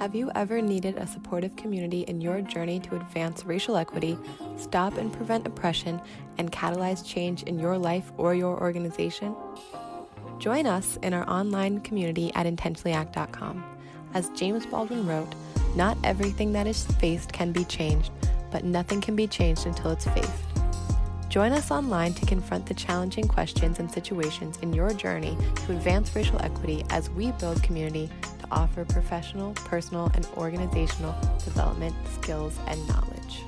Have you ever needed a supportive community in your journey to advance racial equity, stop and prevent oppression, and catalyze change in your life or your organization? Join us in our online community at intentionallyact.com. As James Baldwin wrote, "Not everything that is faced can be changed, but nothing can be changed until it's faced." Join us online to confront the challenging questions and situations in your journey to advance racial equity as we build community to offer professional, personal, and organizational development, skills, and knowledge.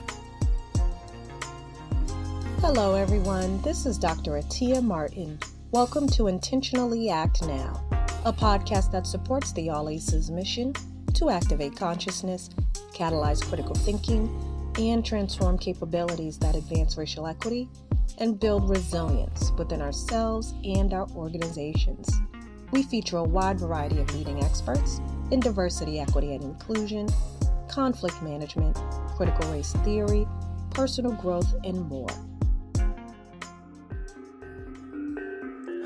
Hello, everyone. This is Dr. Atyia Martin. Welcome to Intentionally Act Now, a podcast that supports the All Aces mission to activate consciousness, catalyze critical thinking, and transform capabilities that advance racial equity and build resilience within ourselves and our organizations. We feature a wide variety of leading experts in diversity, equity, and inclusion, conflict management, critical race theory, personal growth, and more.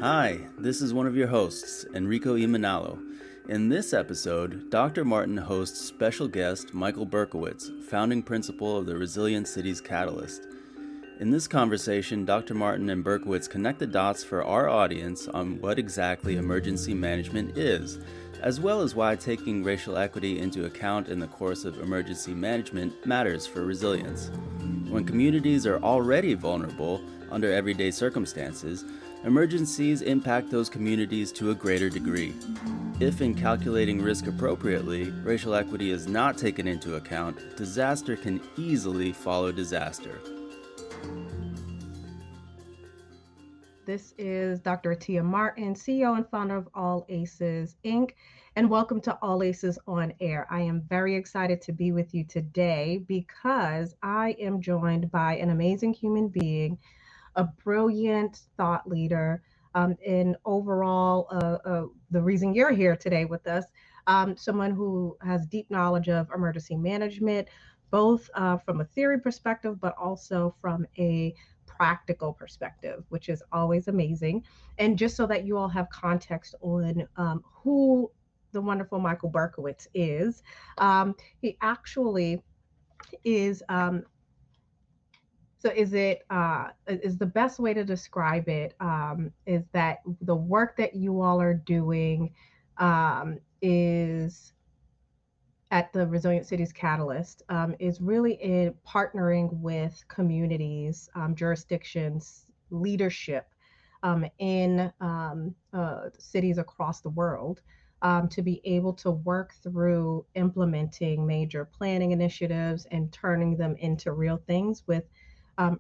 Hi, this is one of your hosts, Enrico Imanalo. In this episode, Dr. Martin hosts special guest Michael Berkowitz, founding principal of the Resilient Cities Catalyst. In this conversation, Dr. Martin and Berkowitz connect the dots for our audience on what exactly emergency management is, as well as why taking racial equity into account in the course of emergency management matters for resilience. When communities are already vulnerable under everyday circumstances, emergencies impact those communities to a greater degree. If in calculating risk appropriately, racial equity is not taken into account, disaster can easily follow disaster. This is Dr. Atyia Martin, CEO and founder of All Aces, Inc., and welcome to All Aces on Air. I am very excited to be with you today because I am joined by an amazing human being, a brilliant thought leader, and overall, the reason you're here today with us, someone who has deep knowledge of emergency management, both from a theory perspective, but also from a practical perspective, which is always amazing. And just so that you all have context on who the wonderful Michael Berkowitz is, he actually is... So is the best way to describe it is that the work that you all are doing is at the Resilient Cities Catalyst is really in partnering with communities, jurisdictions, leadership in cities across the world to be able to work through implementing major planning initiatives and turning them into real things with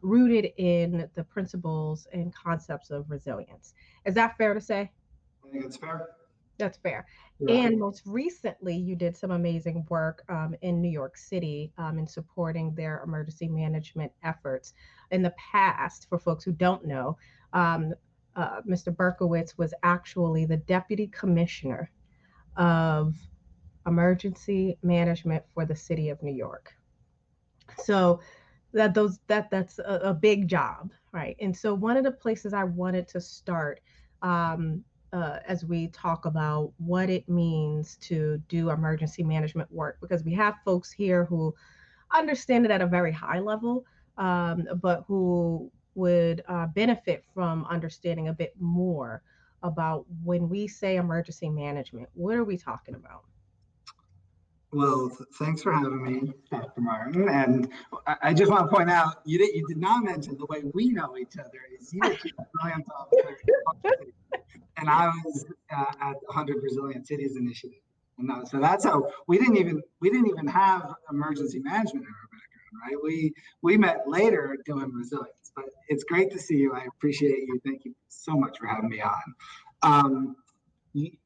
rooted in the principles and concepts of resilience. Is that fair to say? I think it's fair. That's fair. Yeah. And most recently, you did some amazing work in New York City in supporting their emergency management efforts. In the past, for folks who don't know, Mr. Berkowitz was actually the deputy commissioner of emergency management for the city of New York. So that's a big job, right? And so one of the places I wanted to start as we talk about what it means to do emergency management work, because we have folks here who understand it at a very high level, but who would benefit from understanding a bit more about when we say emergency management, what are we talking about? Well, thanks for having me, Dr. Martin. And I just want to point out, you did not mention the way we know each other is you were Chief Resilience Officer, and I was at the 100 Resilient Cities Initiative. And so that's how we didn't even have emergency management in our background, right? We met later doing resilience, but it's great to see you. I appreciate you. Thank you so much for having me on.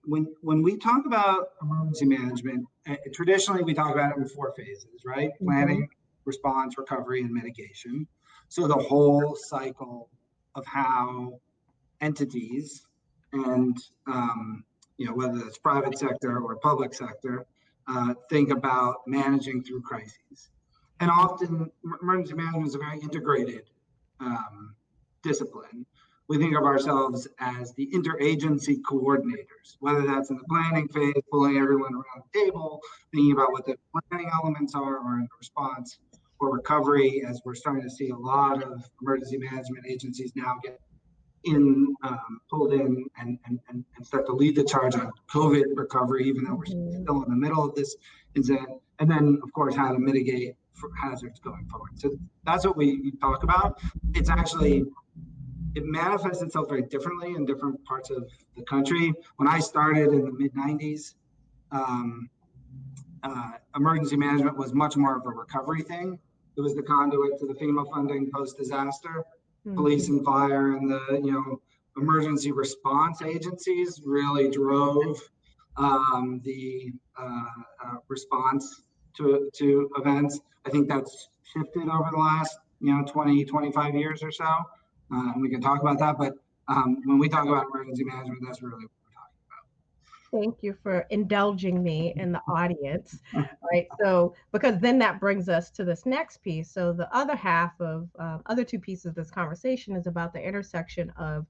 When we talk about emergency management, traditionally we talk about it in 4 phases, right? Mm-hmm. Planning, response, recovery, and mitigation. So the whole cycle of how entities and whether it's private sector or public sector think about managing through crises. And often emergency management is a very integrated discipline, we think of ourselves as the interagency coordinators, whether that's in the planning phase, pulling everyone around the table, thinking about what the planning elements are, or in the response or recovery, as we're starting to see a lot of emergency management agencies now get pulled in and start to lead the charge on COVID recovery, even though we're still in the middle of this incident. And then, of course, how to mitigate for hazards going forward. So that's what we talk about. It's actually, it manifests itself very differently in different parts of the country. When I started in the mid-90s, emergency management was much more of a recovery thing. It was the conduit to the FEMA funding post-disaster. Police and fire and the emergency response agencies really drove the response to events. I think that's shifted over the last 20, 25 years or so. And we can talk about that, but when we talk about emergency management, that's really what we're talking about. Thank you for indulging me in the audience, right? So, because then that brings us to this next piece. So the other half of other two pieces of this conversation is about the intersection of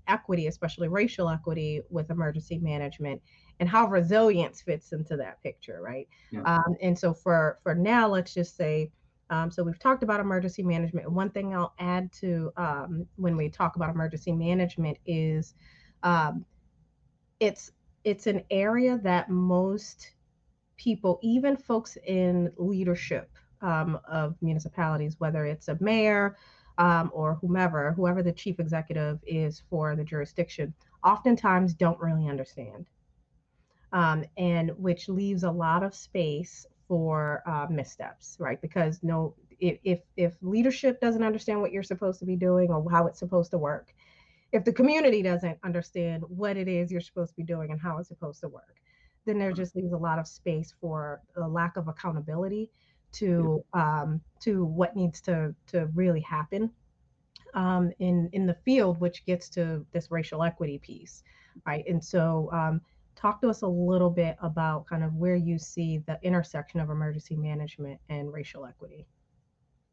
equity, especially racial equity, with emergency management, and how resilience fits into that picture, right? Yeah. And so for now, let's just say, so we've talked about emergency management. And one thing I'll add to when we talk about emergency management is it's an area that most people, even folks in leadership of municipalities, whether it's a mayor or whoever the chief executive is for the jurisdiction, oftentimes don't really understand, and which leaves a lot of space for missteps, right? Because if leadership doesn't understand what you're supposed to be doing or how it's supposed to work, if the community doesn't understand what it is you're supposed to be doing and how it's supposed to work, then there just leaves a lot of space for a lack of accountability to what needs to really happen in the field, which gets to this racial equity piece, right? And so talk to us a little bit about kind of where you see the intersection of emergency management and racial equity.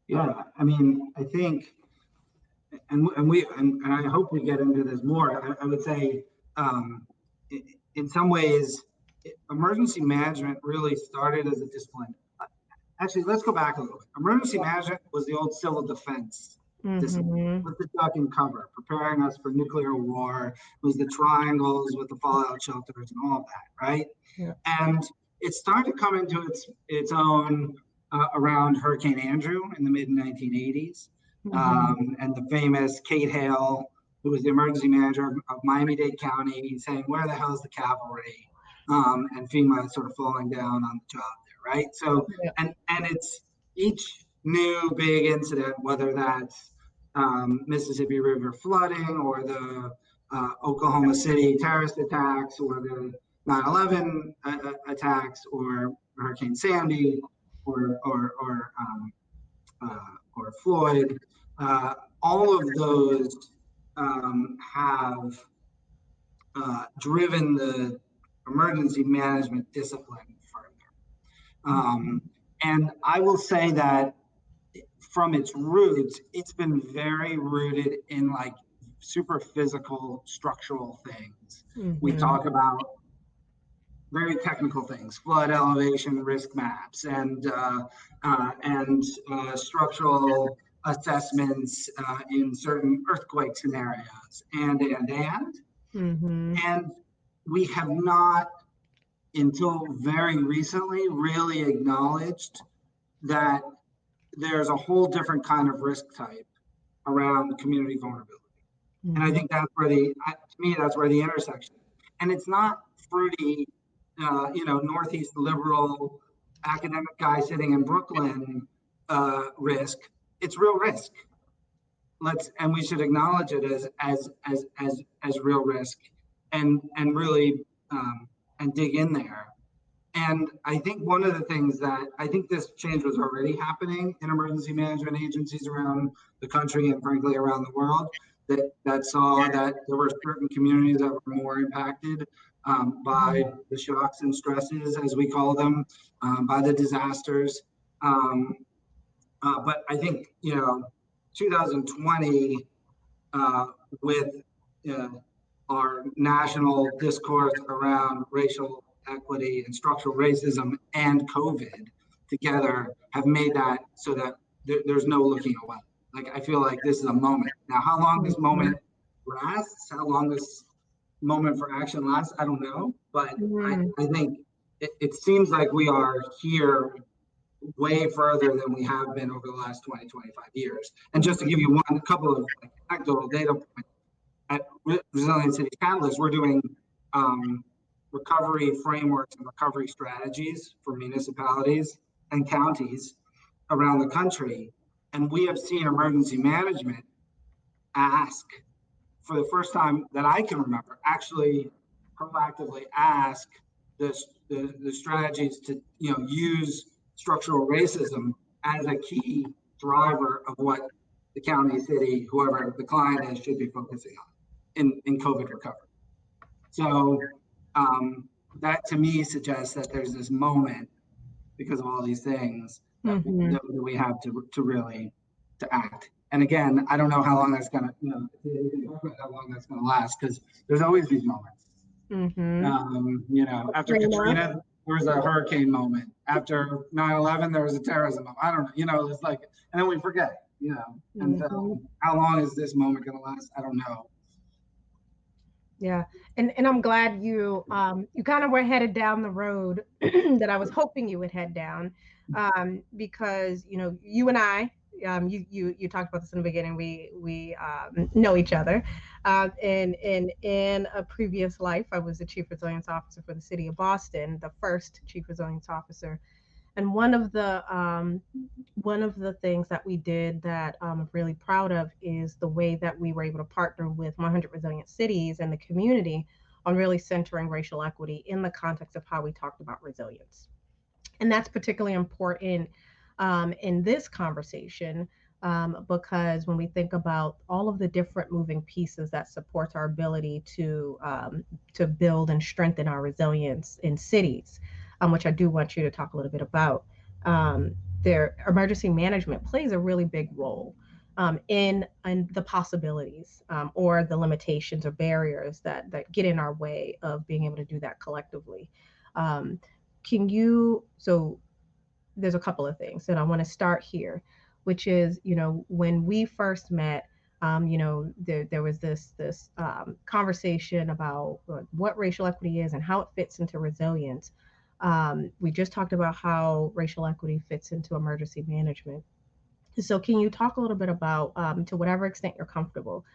Yeah, I mean, I think, and I hope we get into this more. I would say, in some ways, emergency management really started as a discipline. Actually, let's go back a little bit. Emergency management was the old civil defense discipline, with the duck and cover, preparing us for nuclear war. It was the triangles with the fallout shelters and all of that, right? Yeah. And it started to come into its own around Hurricane Andrew in the mid-1980s. And the famous Kate Hale, who was the emergency manager of Miami-Dade County, saying, "Where the hell is the cavalry?" And FEMA sort of falling down on the job there, right? So, and it's each new big incident, whether that's Mississippi River flooding or the Oklahoma City terrorist attacks or the 9/11 attacks or Hurricane Sandy or Floyd, all of those have driven the emergency management discipline further. And I will say that from its roots, it's been very rooted in like super physical structural things. We talk about very technical things, flood elevation risk maps and structural assessments in certain earthquake scenarios and we have not until very recently really acknowledged that there's a whole different kind of risk type around community vulnerability. And I think that's where to me that's where the intersection is. And it's not fruity Northeast liberal academic guy sitting in Brooklyn risk. It's real risk. And we should acknowledge it as real risk and really and dig in there. And I think one of the things that I think this change was already happening in emergency management agencies around the country and frankly around the world that saw that there were certain communities that were more impacted by the shocks and stresses, as we call them, by the disasters. But I think, 2020 with our national discourse around racial equity and structural racism and COVID together have made that so that there's no looking away. Like, I feel like this is a moment. Now, how long this moment lasts, how long this moment for action lasts, I don't know. But I think it seems like we are here way further than we have been over the last 20, 25 years. And just to give you a couple of anecdotal data points, at Resilient Cities Catalyst, we're doing recovery frameworks and recovery strategies for municipalities and counties around the country. And we have seen emergency management ask, for the first time that I can remember, actually proactively ask the strategies to use structural racism as a key driver of what the county, city, whoever the client is, should be focusing on in COVID recovery. So that to me suggests that there's this moment, because of all these things, that we have to really to act. And again, I don't know how long that's gonna, how long that's gonna last, because there's always these moments. After Katrina, there was a hurricane moment. After 9/11, there was a terrorism moment. I don't know, it's like, and then we forget, and how long is this moment gonna last? I don't know. Yeah, and I'm glad you kind of were headed down the road that I was hoping you would head down, because you and I, you talked about this in the beginning. We know each other, and in a previous life, I was the Chief Resilience Officer for the City of Boston, the first Chief Resilience Officer. And one of the things that we did that I'm really proud of is the way that we were able to partner with 100 Resilient Cities and the community on really centering racial equity in the context of how we talked about resilience. And that's particularly important in this conversation, because when we think about all of the different moving pieces that supports our ability to build and strengthen our resilience in cities, which I do want you to talk a little bit about, their emergency management plays a really big role in the possibilities or the limitations or barriers that get in our way of being able to do that collectively. So there's a couple of things, and I want to start here, which is, when we first met, there was this conversation about what racial equity is and how it fits into resilience. We just talked about how racial equity fits into emergency management. So can you talk a little bit about, to whatever extent you're comfortable,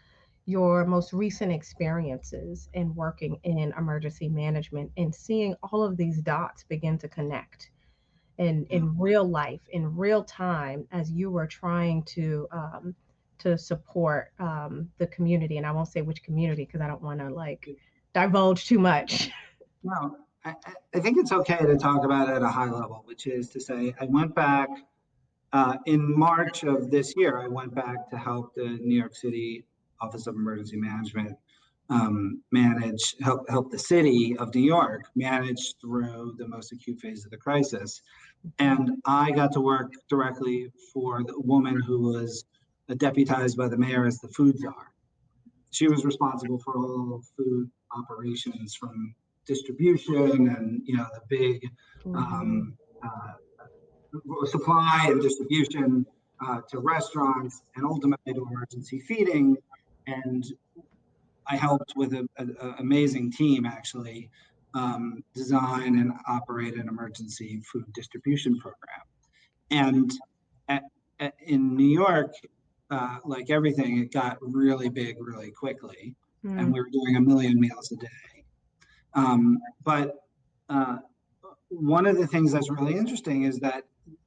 your most recent experiences in working in emergency management and seeing all of these dots begin to connect in real life, in real time, as you were trying to support the community? And I won't say which community, because I don't want to divulge too much. No, I think it's okay to talk about it at a high level, which is to say, I went back in March of this year. I went back to help the New York City Office of Emergency Management help the city of New York manage through the most acute phase of the crisis. And I got to work directly for the woman who was deputized by the mayor as the food czar. She was responsible for all food operations, from distribution and the big supply and distribution to restaurants, and ultimately to emergency feeding. And I helped with an amazing team actually design and operate an emergency food distribution program. And in New York, like everything, it got really big really quickly, and we were doing 1 million meals a day. But one of the things that's really interesting is that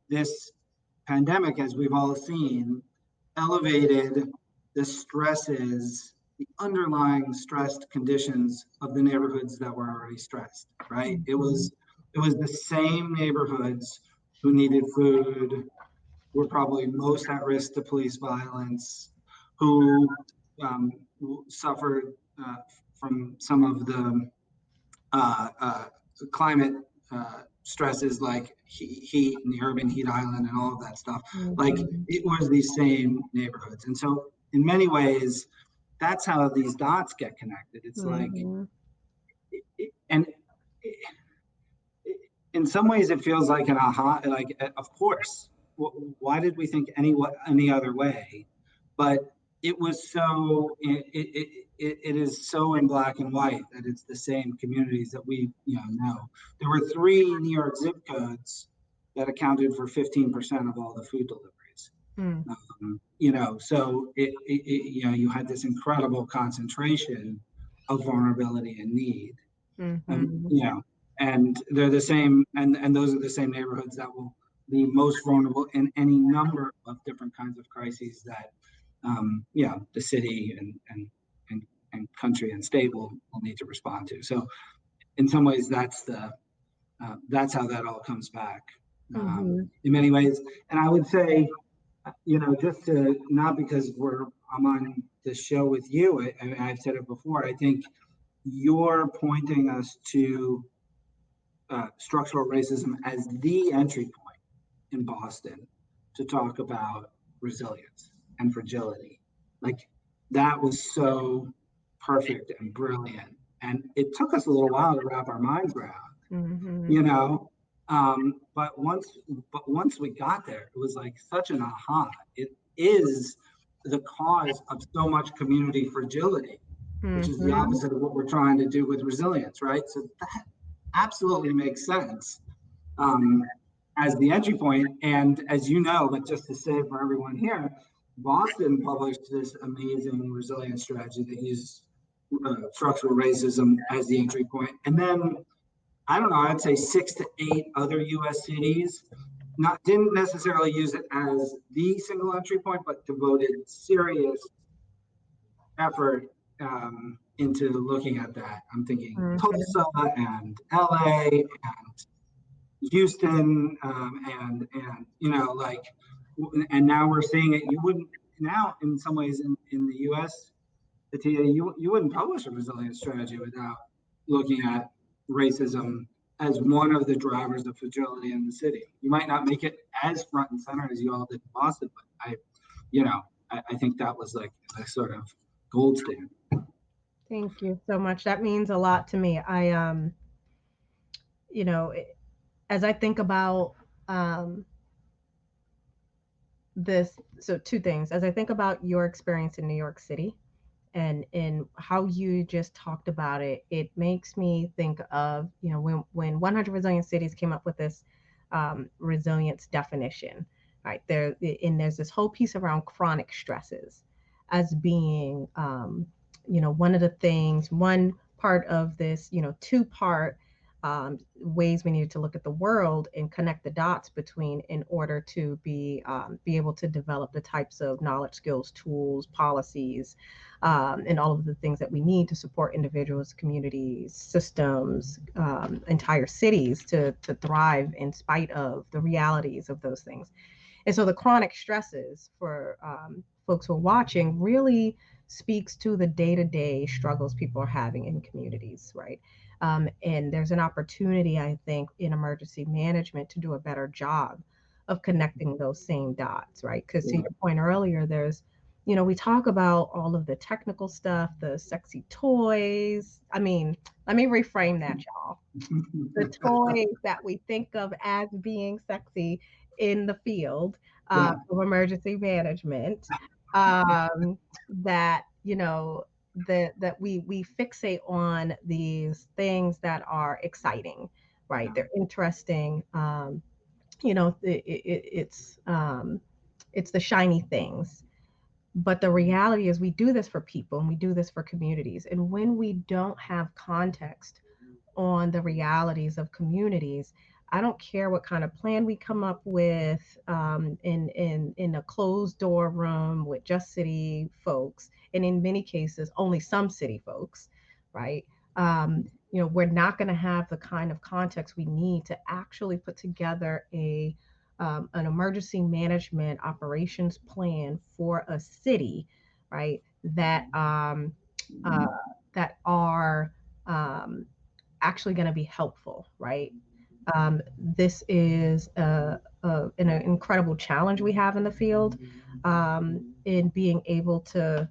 this pandemic, as we've all seen, elevated the stresses, the underlying stressed conditions of the neighborhoods that were already stressed, right? It was the same neighborhoods who needed food, were probably most at risk to police violence, who suffered from some of the climate stresses, like heat and the urban heat island and all of that stuff. Like, it was these same neighborhoods. And so in many ways, that's how these dots get connected. It's like, and in some ways it feels like an aha, like, of course, why did we think any other way? But it was so, it is so in black and white that it's the same communities that we know. There were 3 New York zip codes that accounted for 15% of all the food deliveries. So you had this incredible concentration of vulnerability and need. And they're the same, and those are the same neighborhoods that will be most vulnerable in any number of different kinds of crises that the city and country and state will need to respond to. So in some ways, that's how that all comes back in many ways. And I would say, just to, not because I'm on this show with you, I've said it before, I think you're pointing us to structural racism as the entry point in Boston to talk about resilience and fragility. Like, that was so perfect and brilliant. And it took us a little while to wrap our minds around, but once we got there, it was like such an aha. It is the cause of so much community fragility, which is the opposite of what we're trying to do with resilience, right? So that absolutely makes sense as the entry point. And as you know, but just to say for everyone here, Boston published this amazing resilience strategy that used structural racism as the entry point. And then, I don't know, I'd say 6 to 8 other US cities didn't necessarily use it as the single entry point, but devoted serious effort into looking at that. I'm thinking Tulsa and LA and Houston, and and now we're seeing it. You wouldn't now, in some ways, in the US, Atyia, you wouldn't publish a resilience strategy without looking at racism as one of the drivers of fragility in the city. You might not make it as front and center as you all did in Boston, but I think that was like a sort of gold standard. Thank you so much. That means a lot to me. As I think about this, so 2 things. As I think about your experience in New York City and in how you just talked about it, it makes me think of, when 100 Resilient Cities came up with this resilience definition, right? There's this whole piece around chronic stresses as being, one of the things, one part of this, 2-part ways we needed to look at the world and connect the dots between in order to be able to develop the types of knowledge, skills, tools, policies, and all of the things that we need to support individuals, communities, systems, entire cities to thrive in spite of the realities of those things. And so the chronic stresses for folks who are watching really speaks to the day-to-day struggles people are having in communities, right? And there's an opportunity, I think, in emergency management to do a better job of connecting those same dots, right? Because to your point earlier, there's, we talk about all of the technical stuff, the sexy toys. I mean, let me reframe that, y'all. The toys that we think of as being sexy in the field of emergency management, that, that we fixate on these things that are exciting, right? They're interesting. It's the shiny things. But the reality is we do this for people and we do this for communities. And when we don't have context on the realities of communities, I don't care what kind of plan we come up with in a closed door room with just city folks, and in many cases only some city folks, right? We're not going to have the kind of context we need to actually put together an emergency management operations plan for a city, right? That are actually going to be helpful, right? This is an incredible challenge we have in the field, in being able to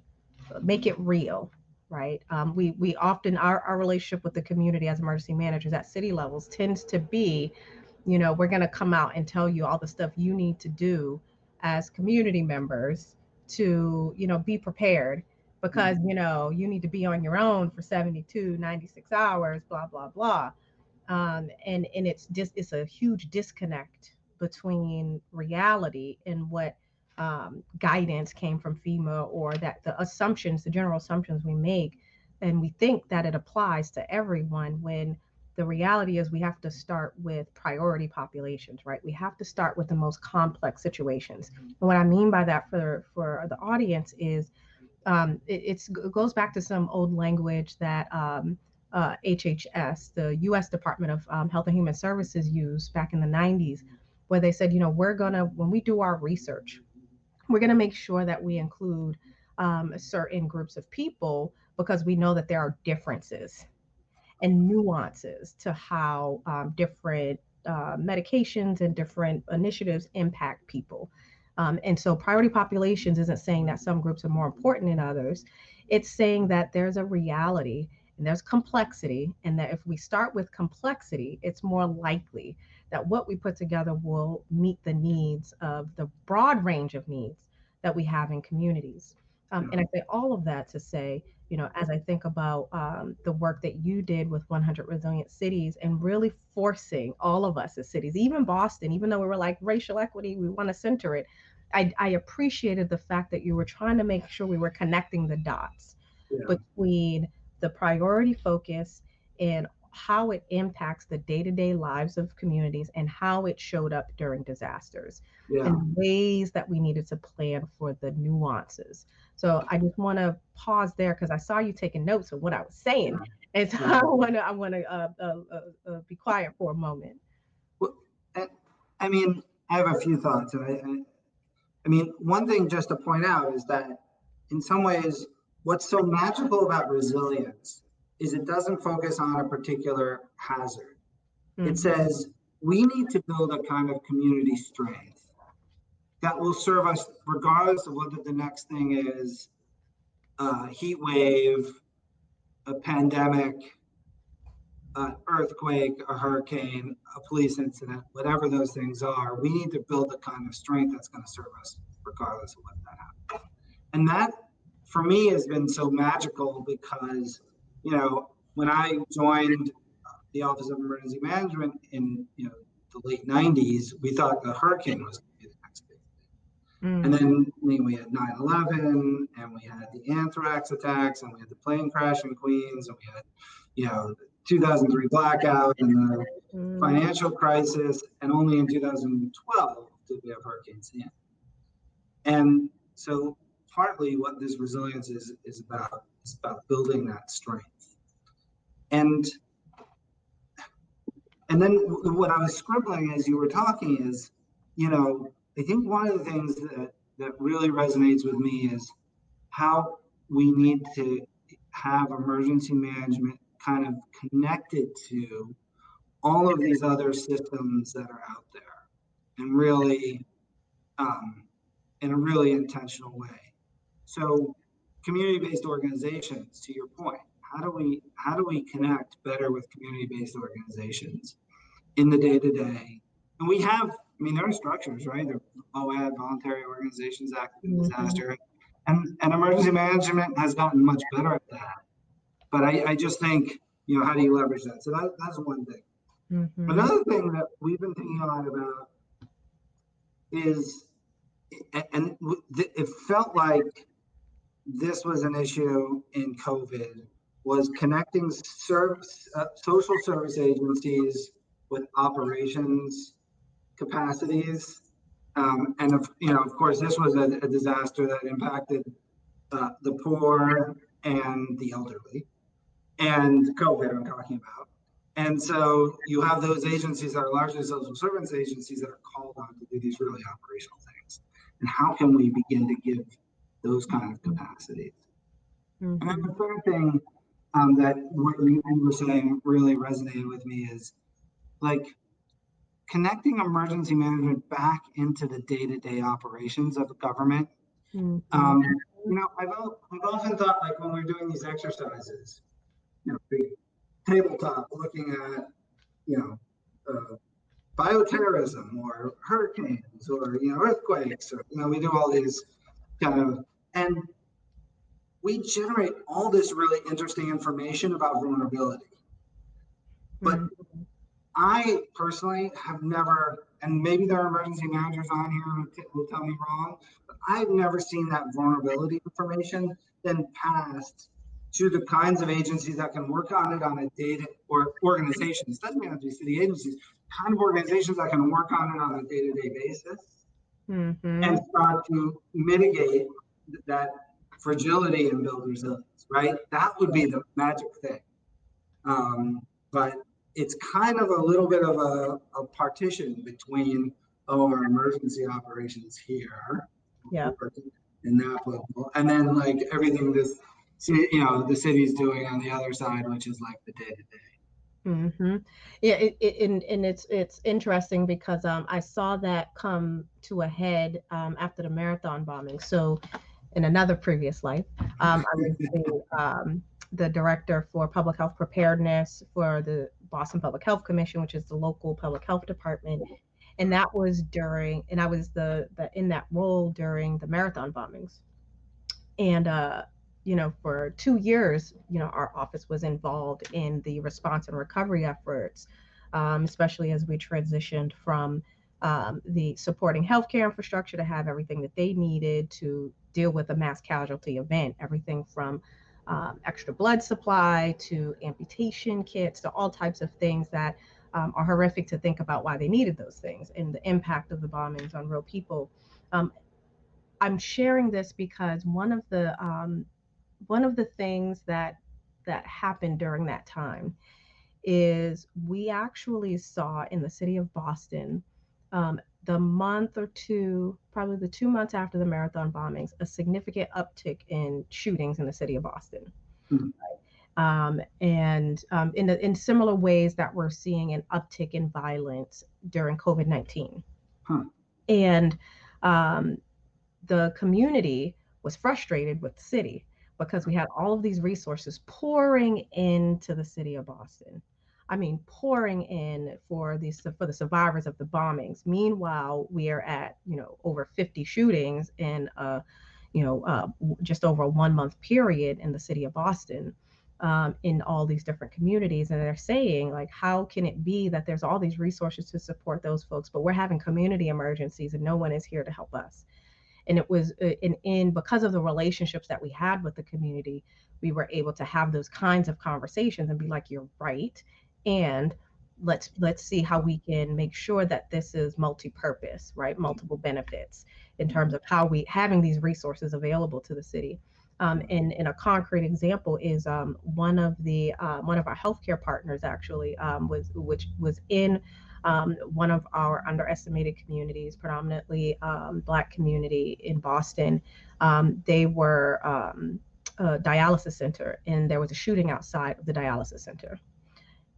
make it real, right? We often, our relationship with the community as emergency managers at city levels tends to be, we're going to come out and tell you all the stuff you need to do as community members to, be prepared, because, you need to be on your own for 72, 96 hours, blah, blah, blah. And it's a huge disconnect between reality and what guidance came from FEMA, or that the general assumptions we make, and we think that it applies to everyone, when the reality is we have to start with priority populations, right? We have to start with the most complex situations. And what I mean by that for the audience is it goes back to some old language that HHS, the U.S. Department of Health and Human Services, used back in the 90s, where they said, when we do our research, we're going to make sure that we include certain groups of people, because we know that there are differences and nuances to how different medications and different initiatives impact people. And so priority populations isn't saying that some groups are more important than others. It's saying that there's a reality and there's complexity, and that if we start with complexity, it's more likely that what we put together will meet the needs of the broad range of needs that we have in communities. And I say all of that to say, as I think about the work that you did with 100 Resilient Cities, and really forcing all of us as cities, even Boston, even though we were like racial equity, we want to center it. I appreciated the fact that you were trying to make sure we were connecting the dots between the priority focus and how it impacts the day-to-day lives of communities, and how it showed up during disasters, and ways that we needed to plan for the nuances. So I just want to pause there, because I saw you taking notes of what I was saying, and so I want to be quiet for a moment. Well, I mean, I have a few thoughts, and I mean, one thing just to point out is that in some ways, what's so magical about resilience is it doesn't focus on a particular hazard. Mm-hmm. It says we need to build a kind of community strength that will serve us regardless of whether the next thing is a heat wave, a pandemic, an earthquake, a hurricane, a police incident, whatever those things are. We need to build a kind of strength that's going to serve us regardless of what that happens. And that, for me, has been so magical, because, when I joined the Office of Emergency Management in, the late 90s, we thought the hurricane was going to be the next big thing. And then we had 9/11, and we had the anthrax attacks, and we had the plane crash in Queens, and we had, 2003 blackout and the financial crisis, and only in 2012 did we have Hurricane Sandy. And so partly what this resilience is about building that strength. And then what I was scribbling as you were talking is, I think one of the things that really resonates with me is how we need to have emergency management kind of connected to all of these other systems that are out there, and really in a really intentional way. So community-based organizations, to your point, how do we connect better with community-based organizations in the day-to-day? And we have, there are structures, right? There are OAD, voluntary organizations active in disaster, and emergency management has gotten much better at that. But I just think, how do you leverage that? So that's one thing. Mm-hmm. Another thing that we've been thinking a lot about is, and it felt like this was an issue in COVID, was connecting social service agencies with operations capacities. And of course, this was a disaster that impacted the poor and the elderly, and COVID I'm talking about. And so you have those agencies that are largely social service agencies that are called on to do these really operational things. And how can we begin to give those kind of capacities? Mm-hmm. And then the third thing that what you were saying really resonated with me is like connecting emergency management back into the day-to-day operations of the government. Mm-hmm. I've often thought, like, when we're doing these exercises, big tabletop looking at, bioterrorism or hurricanes or, earthquakes, or, we do all these and we generate all this really interesting information about vulnerability. But I personally have never, and maybe there are emergency managers on here who will tell me wrong, but I've never seen that vulnerability information then passed to the kinds of agencies that can work on it on a data, or organizations, doesn't have to be city agencies, kind of organizations that can work on it on a day-to-day basis and start to mitigate that fragility and build resilience, right? That would be the magic thing. But it's kind of a little bit of a partition between our emergency operations here, in that level, and then like everything the city's doing on the other side, which is like the day-to-day. Yeah, and it's interesting because I saw that come to a head after the marathon bombing. So in another previous life, I was the director for public health preparedness for the Boston Public Health Commission, which is the local public health department. And that was and I was in that role during the marathon bombings. And, for 2 years, our office was involved in the response and recovery efforts, especially as we transitioned from the supporting healthcare infrastructure to have everything that they needed to deal with a mass casualty event, everything from extra blood supply to amputation kits to all types of things that are horrific to think about why they needed those things and the impact of the bombings on real people. I'm sharing this because one of the things that happened during that time is we actually saw in the city of Boston, the month or two, probably the 2 months after the marathon bombings, a significant uptick in shootings in the city of Boston. And in similar ways that we're seeing an uptick in violence during COVID-19. And the community was frustrated with the city because we had all of these resources pouring into the city of Boston. I mean, pouring in for the survivors of the bombings. Meanwhile, we are at, over 50 shootings in, just over a 1 month period in the city of Boston, in all these different communities. And they're saying, like, how can it be that there's all these resources to support those folks, but we're having community emergencies and no one is here to help us? And it was because of the relationships that we had with the community, we were able to have those kinds of conversations and be like, you're right. And let's see how we can make sure that this is multi-purpose, right? Multiple benefits in terms of how we having these resources available to the city. And a concrete example is one of our healthcare partners actually which was in one of our underestimated communities, predominantly Black community in Boston. They were a dialysis center, and there was a shooting outside of the dialysis center,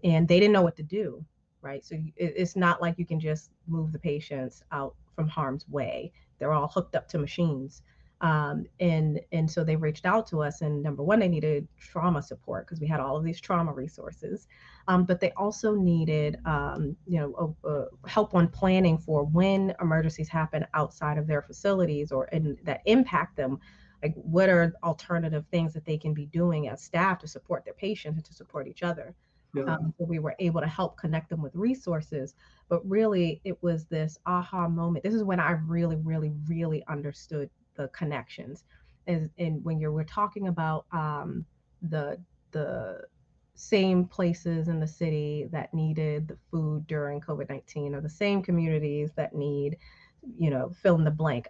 and they didn't know what to do, right? So it's not like you can just move the patients out from harm's way. They're all hooked up to machines. And so they reached out to us, and number one, they needed trauma support because we had all of these trauma resources, but they also needed, help on planning for when emergencies happen outside of their facilities and that impact them. Like, what are alternative things that they can be doing as staff to support their patients and to support each other? So we were able to help connect them with resources, but really it was this aha moment. This is when I really, really, really understood the connections. And when we're talking about the same places in the city that needed the food during COVID-19, or the same communities that need, fill in the blank.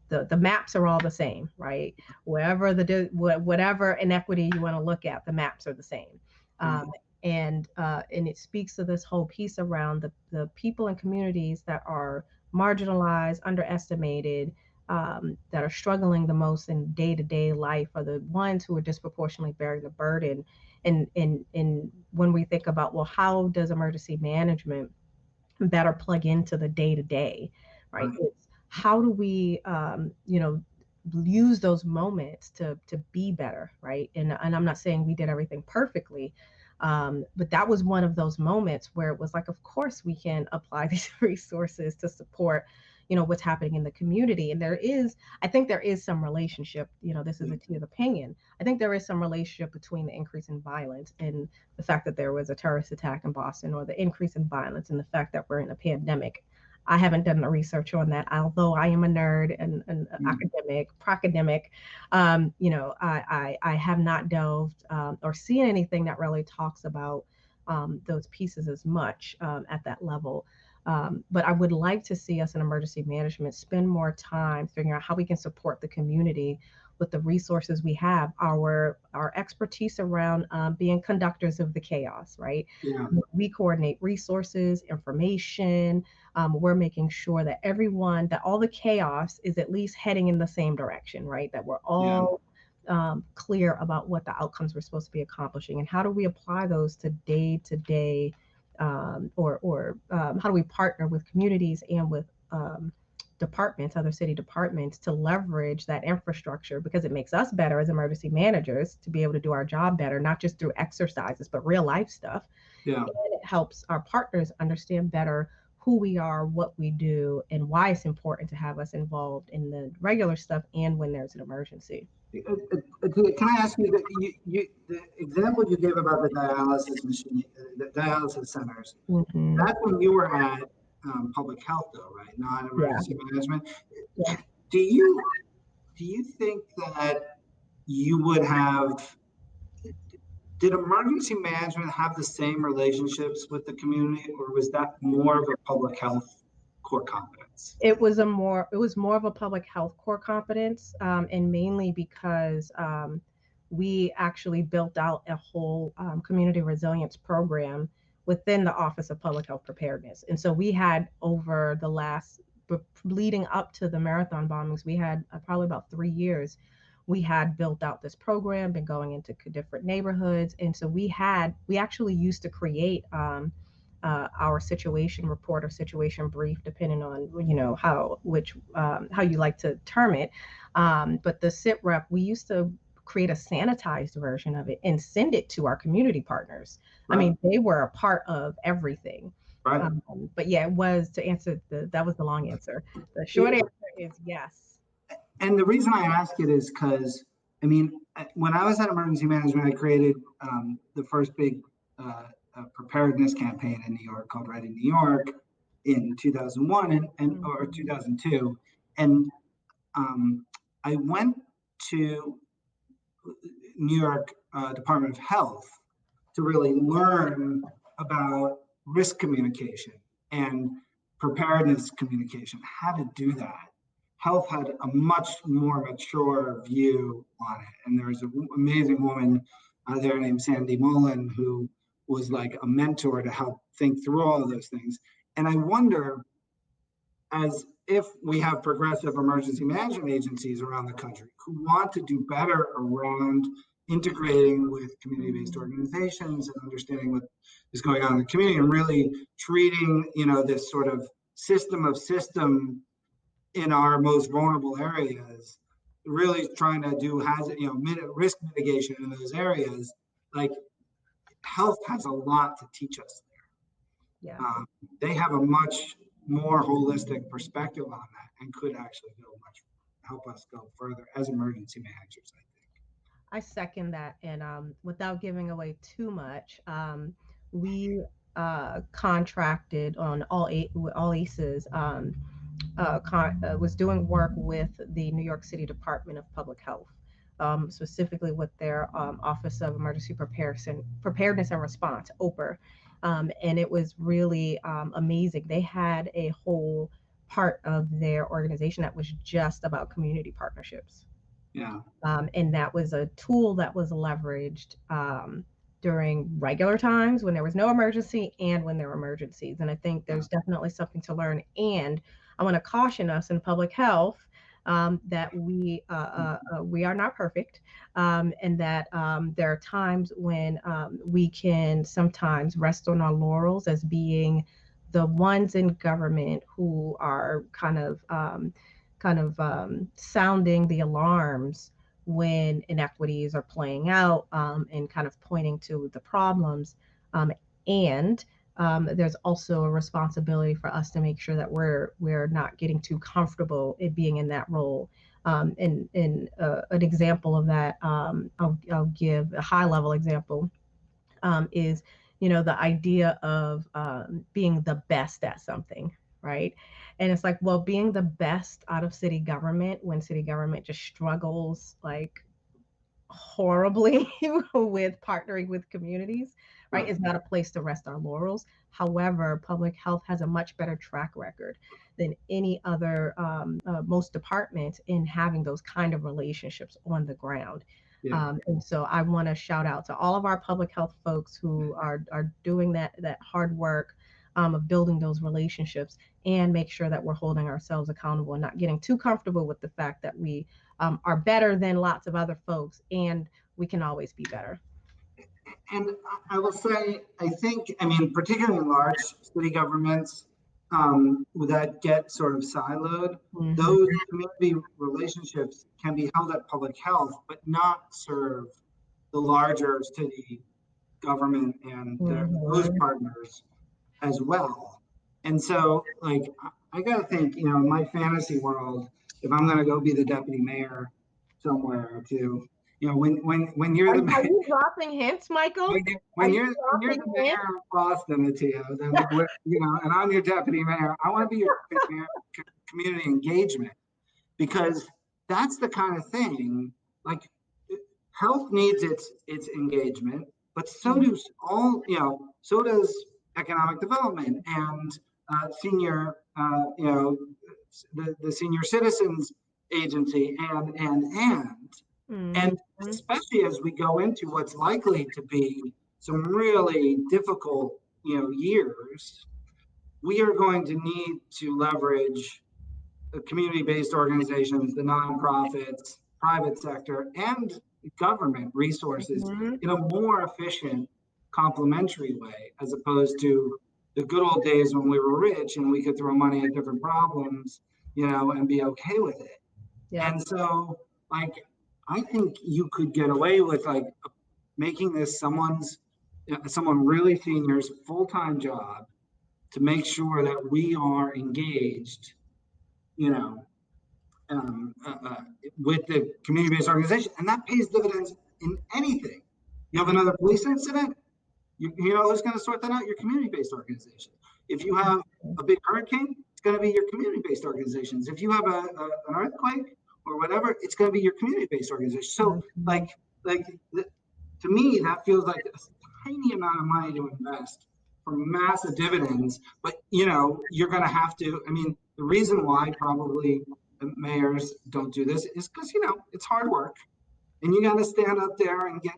The maps are all the same, right? Whatever inequity you want to look at, the maps are the same. And it speaks to this whole piece around the people and communities that are marginalized, underestimated, that are struggling the most in day-to-day life are the ones who are disproportionately bearing the burden. And when we think about, well, how does emergency management better plug into the day-to-day, right? It's how do we, use those moments to be better, right? And I'm not saying we did everything perfectly, but that was one of those moments where it was like, of course we can apply these resources to support, what's happening in the community. And I think there is some relationship, this is Atyia's opinion. I think there is some relationship between the increase in violence and the fact that there was a terrorist attack in Boston, or the increase in violence and the fact that we're in a pandemic. I haven't done the research on that, although I am a nerd and an academic. I have not delved or seen anything that really talks about those pieces as much at that level. But I would like to see us in emergency management spend more time figuring out how we can support the community with the resources we have, our expertise around being conductors of the chaos, right? Yeah. We coordinate resources, information. We're making sure that that all the chaos is at least heading in the same direction, right? That we're all clear about what the outcomes we're supposed to be accomplishing, and how do we apply those to day, or how do we partner with communities and with departments, other city departments, to leverage that infrastructure, because it makes us better as emergency managers to be able to do our job better, not just through exercises, but real life stuff. Yeah. And it helps our partners understand better who we are, what we do, and why it's important to have us involved in the regular stuff and when there's an emergency. Can I ask you, the example you gave about the dialysis machine, the dialysis centers, that's when you were at public health, though, right? Not emergency management. Yeah. Do you think that you would have? Did emergency management have the same relationships with the community, or was that more of a public health core competence? It was more of a public health core competence, and mainly because we actually built out a whole community resilience program within the Office of Public Health Preparedness. And so we had, over the leading up to the marathon bombings, we had probably about 3 years, we had built out this program, been going into different neighborhoods. And so we actually used to create our situation report or situation brief, depending on, how you like to term it. But the sit rep, we used to create a sanitized version of it and send it to our community partners. Right. I mean, they were a part of everything. Right. But yeah, it was, to answer that was the long answer. The short answer is yes. And the reason I ask it is because, I mean, when I was at emergency management, I created the first big preparedness campaign in New York called Ready New York in 2001 or 2002. And I went to New York Department of Health to really learn about risk communication and preparedness communication, how to do that. Health had a much more mature view on it. And there was an amazing woman there named Sandy Mullen, who was like a mentor to help think through all of those things. And I wonder, as if we have progressive emergency management agencies around the country who want to do better around integrating with community-based organizations and understanding what is going on in the community, and really treating, this sort of system in our most vulnerable areas, really trying to do risk mitigation in those areas. Like, health has a lot to teach us there. Yeah. They have a much more holistic perspective on that, and could actually help us go further as emergency managers, I think. I second that. And without giving away too much, we contracted on all ACEs, was doing work with the New York City Department of Public Health, specifically with their Office of Emergency Preparedness and Response, OPER. And it was really amazing. They had a whole part of their organization that was just about community partnerships. Yeah. And that was a tool that was leveraged during regular times when there was no emergency and when there were emergencies. And I think there's definitely something to learn. And I want to caution us in public health that we are not perfect, and that there are times when we can sometimes rest on our laurels as being the ones in government who are kind of kind of sounding the alarms when inequities are playing out, and kind of pointing to the problems. And there's also a responsibility for us to make sure that we're not getting too comfortable in being in that role. And an example of that, I'll give a high level example, is, the idea of being the best at something, right? And it's like, well, being the best out of city government when city government just struggles like horribly with partnering with communities, right, is not a place to rest our laurels. However, public health has a much better track record than any other, most departments, in having those kind of relationships on the ground. And so I want to shout out to all of our public health folks who are doing that hard work, of building those relationships, and make sure that we're holding ourselves accountable and not getting too comfortable with the fact that we are better than lots of other folks, and we can always be better. And I will say, I think, particularly in large city governments that get sort of siloed, those community relationships can be held at public health, but not serve the larger city government and those partners as well. And so, like, I gotta think, in my fantasy world, if I'm gonna go be the deputy mayor somewhere to, when you're the Are you dropping hints, Michael? when you're the mayor of Boston, Atyia, then and I'm your deputy mayor, I want to be your mayor of community engagement, because that's the kind of thing, like, health needs its engagement, but so do so does economic development and senior, the senior citizens agency, and especially as we go into what's likely to be some really difficult, years, we are going to need to leverage the community-based organizations, the nonprofits, private sector, and government resources in a more efficient, complementary way, as opposed to the good old days when we were rich and we could throw money at different problems, and be okay with it. Yeah. And so, like, I think you could get away with, like, making this someone really senior's full-time job to make sure that we are engaged, with the community-based organization, and that pays dividends in anything. You have another police incident, you know who's going to sort that out? Your community-based organization. If you have a big hurricane, it's going to be your community-based organizations. If you have an earthquake or whatever, it's going to be your community-based organization. So, to me, that feels like a tiny amount of money to invest for massive dividends. But you're going to have to. The reason why probably mayors don't do this is because it's hard work, and you got to stand up there and get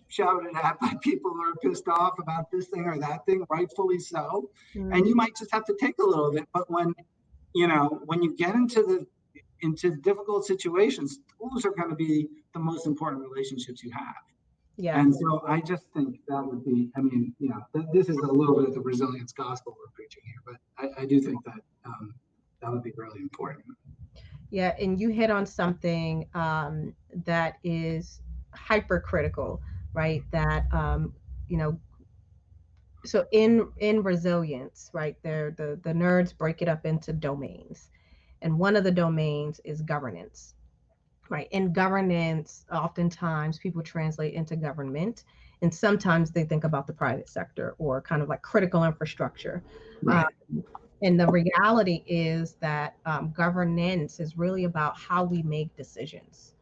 shouted at by people who are pissed off about this thing or that thing, rightfully so. And you might just have to take a little of it. But when you get into difficult situations, those are going to be the most important relationships you have. Yeah. And so I just think that would be, this is a little bit of the resilience gospel we're preaching here, but I do think that that would be really important. Yeah, and you hit on something that is hypercritical, right? That so in resilience, right? The nerds break it up into domains, and one of the domains is governance, right? And governance, oftentimes people translate into government, and sometimes they think about the private sector or kind of like critical infrastructure. Right. And the reality is that governance is really about how we make decisions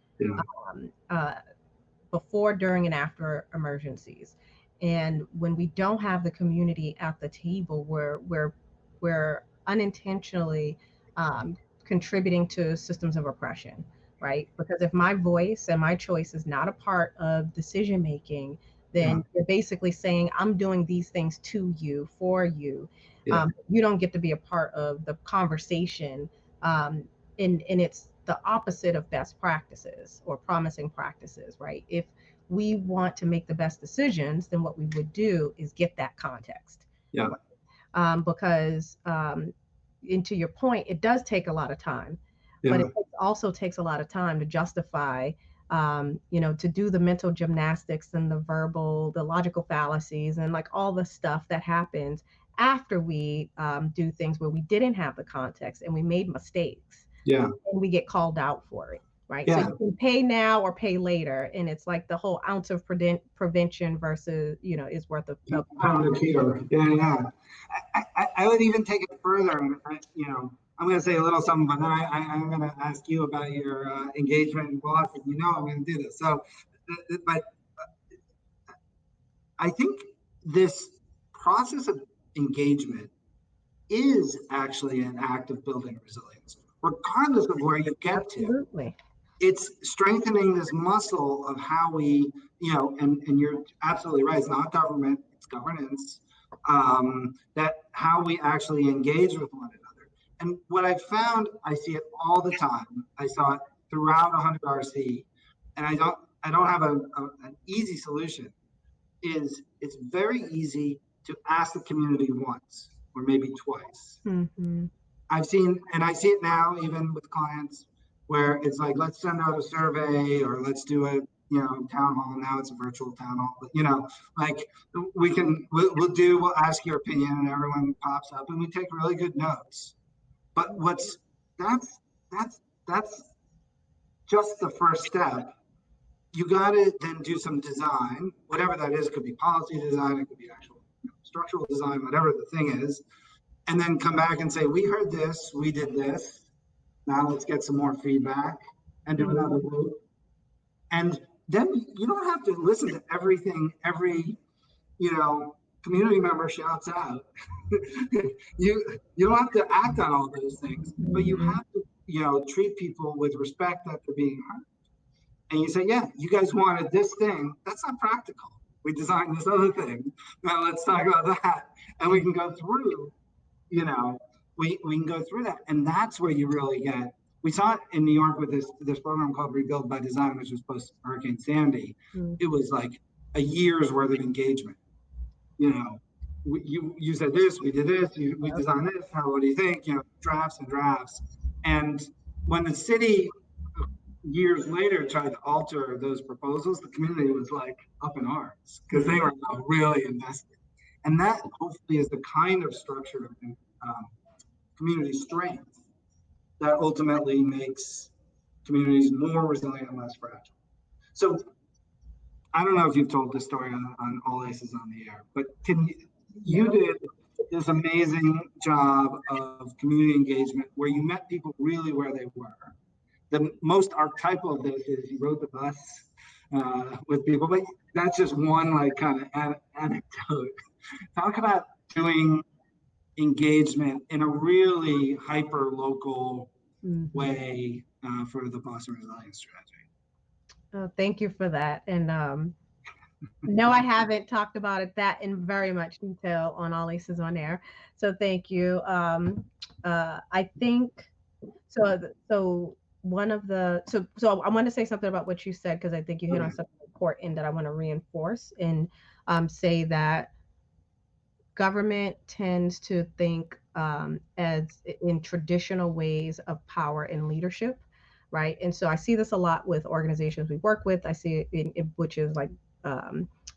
before, during, and after emergencies. And when we don't have the community at the table, we're unintentionally contributing to systems of oppression, right? Because if my voice and my choice is not a part of decision making, then you're basically saying, I'm doing these things to you, for you. You don't get to be a part of the conversation, and it's the opposite of best practices or promising practices, right? If we want to make the best decisions, then what we would do is get that context. Yeah. Because, and to your point, it does take a lot of time. but it also takes a lot of time to justify, to do the mental gymnastics and the logical fallacies and like all the stuff that happens after we do things where we didn't have the context and we made mistakes. Yeah. And we get called out for it. Right. Yeah. So you can pay now or pay later. And it's like the whole ounce of prevention versus, is worth a pound of cure. Yeah. I would even take it further. And, I'm going to say a little something, but then I'm going to ask you about your engagement and boss. And I'm going to do this. So, but I think this process of engagement is actually an act of building resilience, regardless of where you get to. Absolutely. It's strengthening this muscle of how we, and you're absolutely right. It's not government, it's governance, that how we actually engage with one another. And what I found, I see it all the time. I saw it throughout 100 RC, and I don't have an easy solution. It's very easy to ask the community once or maybe twice. Mm-hmm. I see it now, even with clients, where it's like, let's send out a survey or let's do a town hall. Now it's a virtual town hall, but like we'll ask your opinion and everyone pops up and we take really good notes. But that's just the first step. You got to then do some design, whatever that is. It could be policy design, it could be actual structural design, whatever the thing is, and then come back and say, we heard this, we did this. Now let's get some more feedback and do another loop. And then you don't have to listen to everything every community member shouts out. you don't have to act on all those things, but you have to treat people with respect that they're being heard. And you say, yeah, you guys wanted this thing. That's not practical. We designed this other thing. Now let's talk about that. And we can go through, we can go through that. And that's where you really get, we saw it in New York with this program called Rebuild by Design, which was post Hurricane Sandy. It was like a year's worth of engagement. You said this, we did this, we designed this, what do you think? Drafts and drafts. And when the city years later tried to alter those proposals, the community was like up in arms because they were really invested. And that hopefully is the kind of structure and community strength that ultimately makes communities more resilient and less fragile. So I don't know if you've told this story on All Aces on the Air, but you did this amazing job of community engagement where you met people really where they were. The most archetypal of this is you rode the bus with people, but that's just one like kind of anecdote. Talk about doing engagement in a really hyper local way for the Boston Resilience Strategy. Oh, thank you for that. And no, I haven't talked about it that in very much detail on All Aces on Air. So thank you. I think so. One of the so I want to say something about what you said because I think you hit on something important that I want to reinforce and say that government tends to think as in traditional ways of power and leadership, right? And so I see this a lot with organizations we work with. I see it in which is like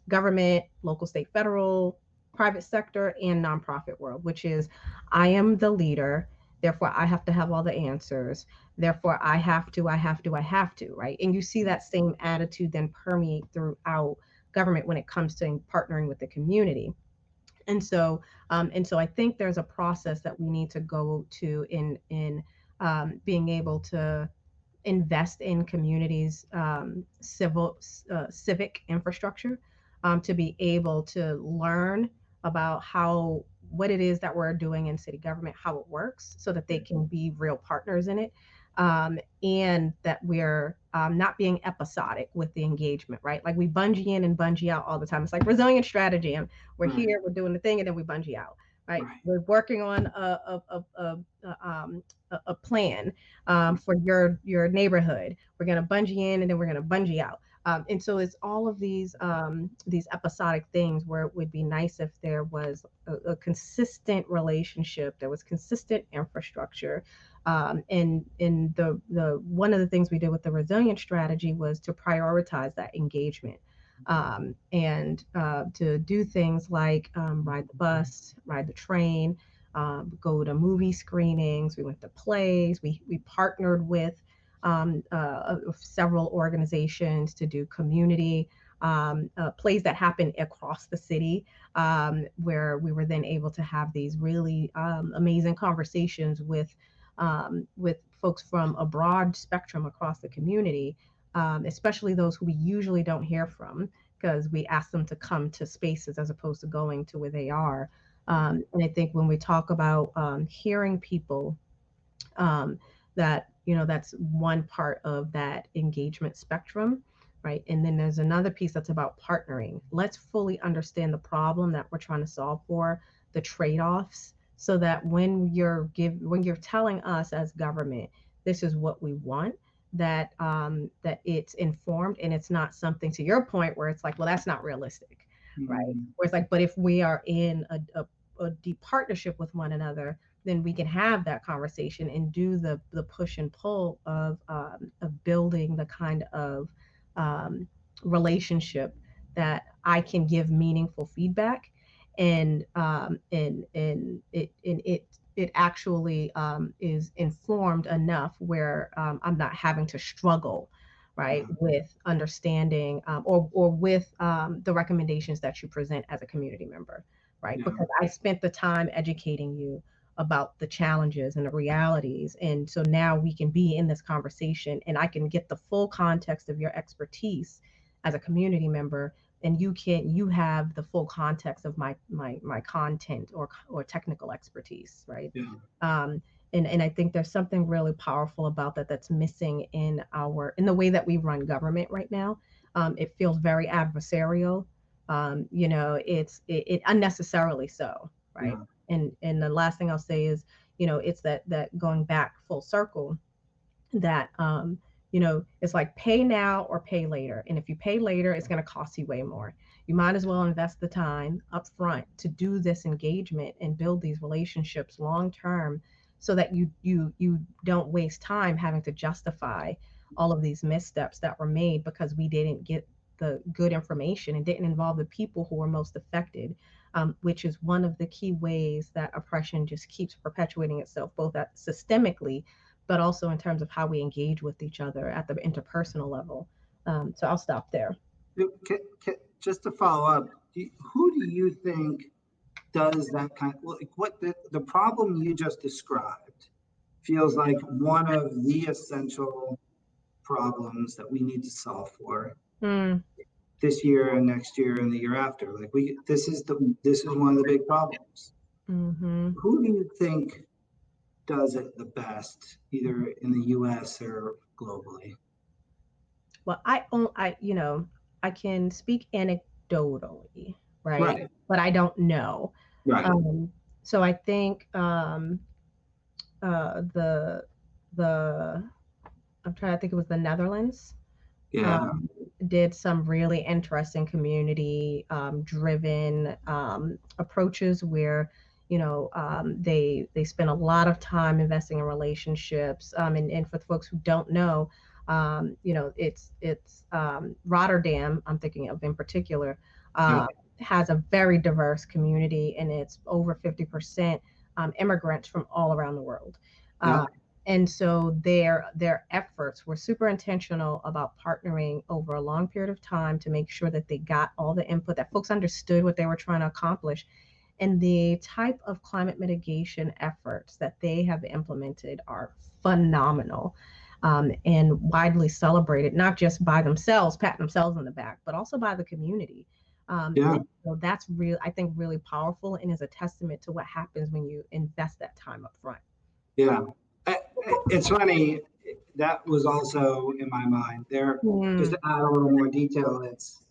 government, local, state, federal, private sector, and nonprofit world, which is I am the leader. Therefore, I have to have all the answers. Therefore, I have to, right? And you see that same attitude then permeate throughout government when it comes to partnering with the community. And so I think there's a process that we need to go to in being able to invest in communities' civic infrastructure to be able to learn about what it is that we're doing in city government, how it works, so that they can be real partners in it, and that we're not being episodic with the engagement, right? Like we bungee in and bungee out all the time. It's like resilient strategy, and we're here, we're doing the thing, and then we bungee out, right? We're working on a plan for your neighborhood. We're gonna bungee in and then we're gonna bungee out. And so it's all of these episodic things where it would be nice if there was a consistent relationship, there was consistent infrastructure. And the one of the things we did with the resilience strategy was to prioritize that engagement, and to do things like ride the bus, ride the train, go to movie screenings. We went to plays. We partnered with several organizations to do community plays that happen across the city, where we were then able to have these really amazing conversations with folks from a broad spectrum across the community, especially those who we usually don't hear from because we ask them to come to spaces as opposed to going to where they are. And I think when we talk about hearing people, um, that that's one part of that engagement spectrum, right? And then there's another piece that's about partnering. Let's fully understand the problem that we're trying to solve for, the trade-offs, so that when you're telling us as government, this is what we want, that it's informed and it's not something, to your point, where it's like, well, that's not realistic, right? Where it's like, but if we are in a deep partnership with one another, then we can have that conversation and do the push and pull of building the kind of um, relationship that I can give meaningful feedback, and it actually is informed enough where I'm not having to struggle, right, with understanding, or with the recommendations that you present as a community member, right? Yeah. Because I spent the time educating you about the challenges and the realities. And so now we can be in this conversation and I can get the full context of your expertise as a community member. And you have the full context of my content or technical expertise, right? Yeah. And I think there's something really powerful about that that's missing in the way that we run government right now. It feels very adversarial. It unnecessarily so, right? Yeah. And the last thing I'll say is, it's that going back full circle, that it's like pay now or pay later. And if you pay later, it's going to cost you way more. You might as well invest the time up front to do this engagement and build these relationships long term, so that you don't waste time having to justify all of these missteps that were made because we didn't get the good information and didn't involve the people who were most affected, which is one of the key ways that oppression just keeps perpetuating itself, both systemically, but also in terms of how we engage with each other at the interpersonal level. So I'll stop there. Just to follow up, who do you think does that kind of, like, what the problem you just described feels like one of the essential problems that we need to solve for this year and next year and the year after. Like this is one of the big problems. Mm-hmm. Who do you think does it the best, either in the U.S. or globally? Well, I can speak anecdotally, right? But I don't know. Right. So I think the I'm trying to think, it was the Netherlands. Yeah. Did some really interesting community driven approaches where they spend a lot of time investing in relationships, and for the folks who don't know, it's Rotterdam, I'm thinking of in particular, has a very diverse community, and it's over 50% immigrants from all around the world. And so their efforts were super intentional about partnering over a long period of time to make sure that they got all the input, that folks understood what they were trying to accomplish. And the type of climate mitigation efforts that they have implemented are phenomenal, and widely celebrated, not just by themselves, patting themselves on the back, but also by the community. So that's I think really powerful, and is a testament to what happens when you invest that time up front. Yeah. It's funny, that was also in my mind there. Just to add a little more detail, it's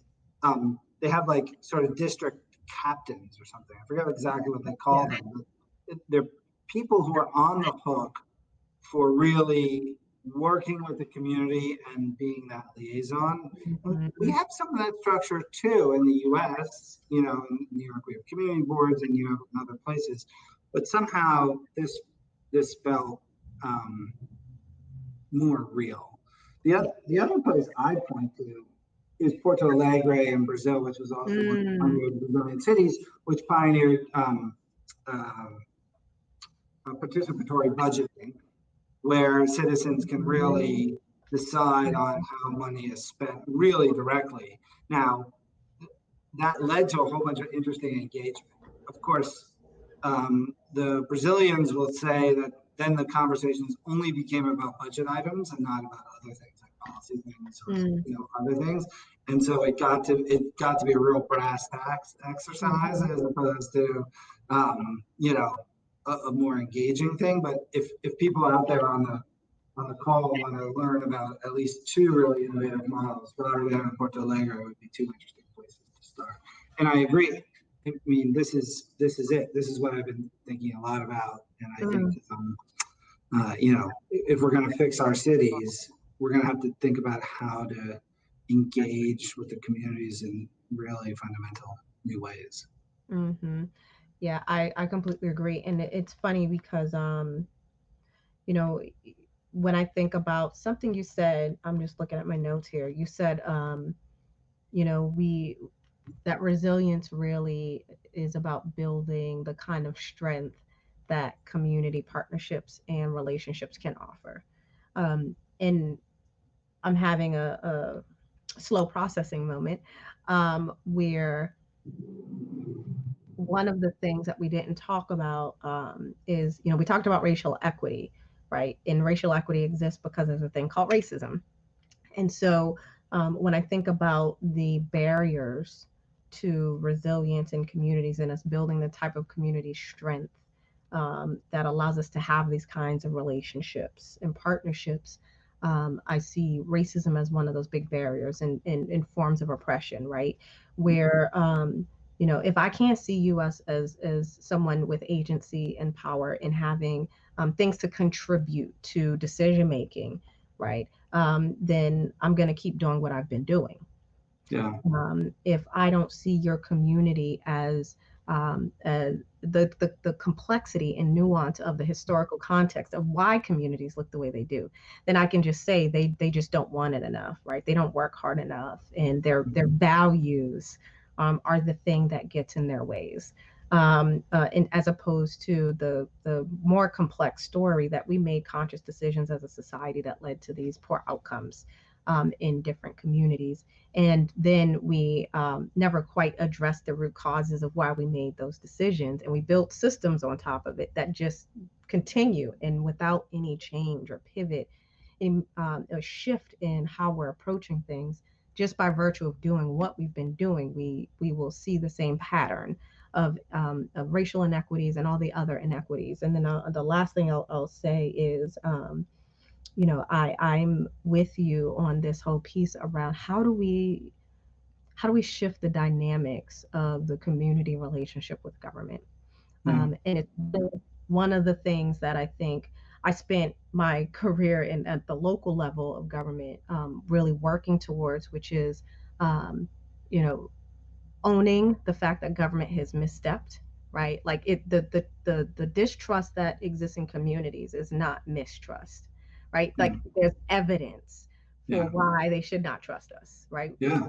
they have like sort of district captains or something. I forget exactly what they call them. They're people who are on the hook for really working with the community and being that liaison. And we Mhm. have some of that structure too in the US, in New York we have community boards and you have in other places, but somehow this felt more real. The other place I point to is Porto Alegre in Brazil, which was also one of Mm. the Brazilian cities, which pioneered participatory budgeting, where citizens can really decide on how money is spent really directly. Now, that led to a whole bunch of interesting engagement. Of course, the Brazilians will say that then the conversations only became about budget items and not about other things like policy things or Mm. other things. And so it got to be a real brass tacks exercise as opposed to a more engaging thing. But if people out there on the call want to learn about at least two really innovative models, Rotterdam and Porto Alegre would be two interesting places to start. And I agree. I mean, this is it. This is what I've been thinking a lot about. And I think, if we're going to fix our cities, we're going to have to think about how to engage with the communities in really fundamental new ways. Mm-hmm. Yeah, I completely agree. And it's funny because, you know, when I think about something you said, I'm just looking at my notes here. You said, we that resilience really is about building the kind of strength that community partnerships and relationships can offer. And I'm having a slow processing moment where one of the things that we didn't talk about is, we talked about racial equity, right? And racial equity exists because there's a thing called racism. And so when I think about the barriers to resilience in communities and us building the type of community strength that allows us to have these kinds of relationships and partnerships, I see racism as one of those big barriers in forms of oppression, right? Where, if I can't see you as someone with agency and power in having things to contribute to decision making, right? Then I'm going to keep doing what I've been doing. Yeah. If I don't see your community as the complexity and nuance of the historical context of why communities look the way they do, then I can just say they just don't want it enough, right? They don't work hard enough, and their values are the thing that gets in their ways. And as opposed to the more complex story that we made conscious decisions as a society that led to these poor outcomes in different communities. And then we never quite addressed the root causes of why we made those decisions. And we built systems on top of it that just continue and without any change or pivot, in a shift in how we're approaching things. Just by virtue of doing what we've been doing, we will see the same pattern of racial inequities and all the other inequities. And then the last thing I'll say is, I'm with you on this whole piece around how do we shift the dynamics of the community relationship with government. And it's one of the things that I think I spent my career at the local level of government really working towards, which is, you know, owning the fact that government has misstepped, right? Like the distrust that exists in communities is not mistrust, right? Like there's evidence for why they should not trust us, right? Yeah.